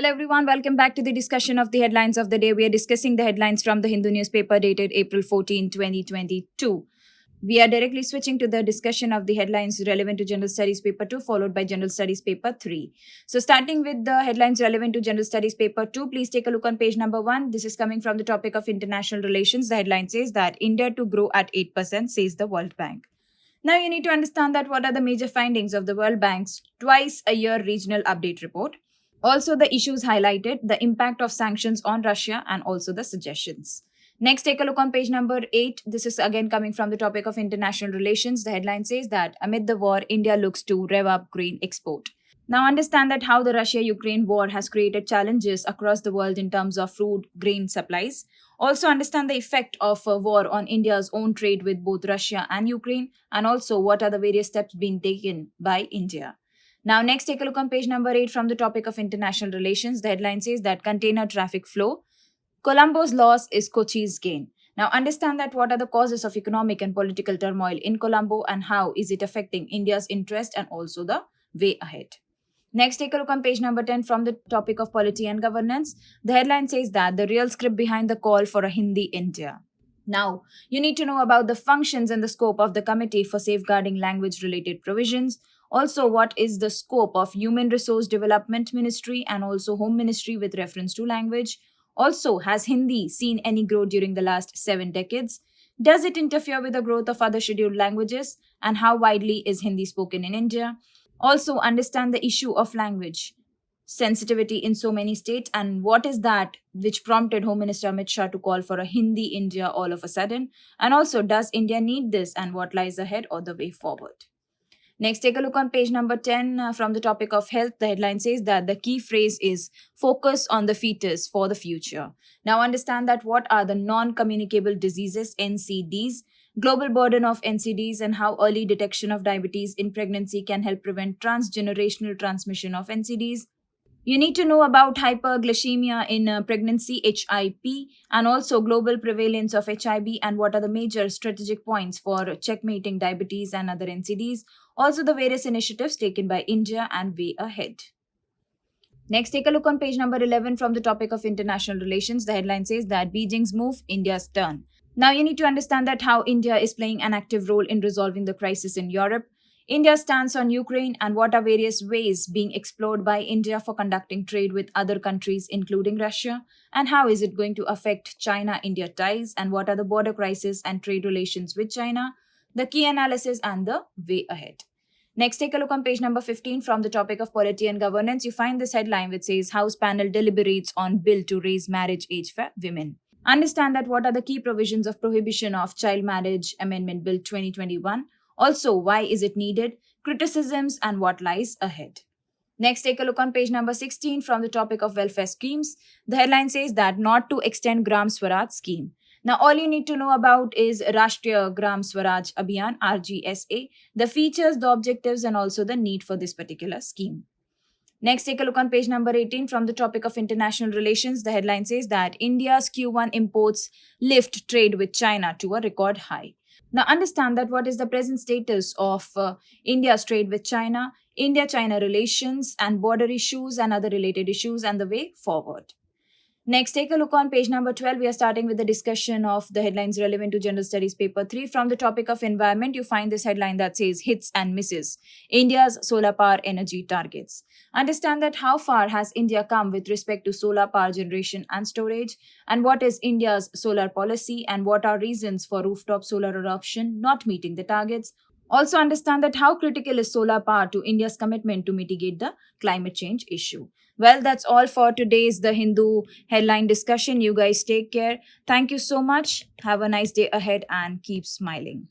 everyone, welcome back to the discussion of the headlines of the day. We are discussing the headlines from the Hindu newspaper dated April 14, 2022. We are directly switching to the discussion of the headlines relevant to General Studies Paper 2, followed by General Studies Paper 3. So, starting with the headlines relevant to General Studies Paper 2, please take a look on page number 1. This is coming from the topic of international relations. The headline says that India to grow at 8%, says the World Bank. Now, you need to understand that what are the major findings of the World Bank's twice a year regional update report. Also, the issues highlighted, the impact of sanctions on Russia, and also the suggestions. Next, take a look on page number 8. This is again coming from the topic of international relations. The headline says that amid the war, India looks to rev up grain export. Now, understand that how the Russia-Ukraine war has created challenges across the world in terms of food, grain supplies. Also, understand the effect of a war on India's own trade with both Russia and Ukraine, and also what are the various steps being taken by India. Now, next, take a look on page number 8 from the topic of international relations. The headline says that container traffic flow. Colombo's loss is Kochi's gain. Now, understand that what are the causes of economic and political turmoil in Colombo and how is it affecting India's interest and also the way ahead. Next, take a look on page number 10 from the topic of polity and governance. The headline says that the real script behind the call for a Hindi India. Now, you need to know about the functions and the scope of the Committee for Safeguarding Language-Related Provisions. Also, what is the scope of Human Resource Development Ministry and also Home Ministry with reference to language? Also, has Hindi seen any growth during the last 7 decades? Does it interfere with the growth of other scheduled languages? And how widely is Hindi spoken in India? Also, understand the issue of language sensitivity in so many states and what is that which prompted Home Minister Amit Shah to call for a Hindi India all of a sudden? And also, does India need this and what lies ahead or the way forward? Next, take a look on page number 10 from the topic of health. The headline says that the key phrase is focus on the fetus for the future. Now, understand that what are the non-communicable diseases, NCDs, global burden of NCDs, and how early detection of diabetes in pregnancy can help prevent transgenerational transmission of NCDs. You need to know about hyperglycemia in pregnancy, HIP, and also global prevalence of HIV and what are the major strategic points for checkmating diabetes and other NCDs. Also, the various initiatives taken by India and way ahead. Next, take a look on page number 11 from the topic of international relations. The headline says that Beijing's move, India's turn. Now, you need to understand that how India is playing an active role in resolving the crisis in Europe. India's stance on Ukraine and what are various ways being explored by India for conducting trade with other countries, including Russia, and how is it going to affect China-India ties, and what are the border crisis and trade relations with China, the key analysis and the way ahead. Next, take a look on page number 15 from the topic of polity and governance. You find this headline which says House panel deliberates on bill to raise marriage age for women. Understand that what are the key provisions of prohibition of child marriage amendment bill 2021. Also, why is it needed, criticisms, and what lies ahead. Next, take a look on page number 16 from the topic of welfare schemes. The headline says that not to extend Gram Swaraj scheme. Now, all you need to know about is Rashtriya Gram Swaraj Abhiyan, RGSA, the features, the objectives, and also the need for this particular scheme. Next, take a look on page number 18 from the topic of international relations. The headline says that India's Q1 imports lift trade with China to a record high. Now, understand that what is the present status of India's trade with China, India-China relations and border issues and other related issues and the way forward. Next, take a look on page number 12. We are starting with the discussion of the headlines relevant to General Studies Paper 3. From the topic of environment, you find this headline that says hits and misses, India's solar power energy targets. Understand that how far has India come with respect to solar power generation and storage, and what is India's solar policy, and what are reasons for rooftop solar adoption not meeting the targets. Also, understand that how critical is solar power to India's commitment to mitigate the climate change issue. Well, that's all for today's The Hindu headline discussion. You guys take care. Thank you so much. Have a nice day ahead and keep smiling.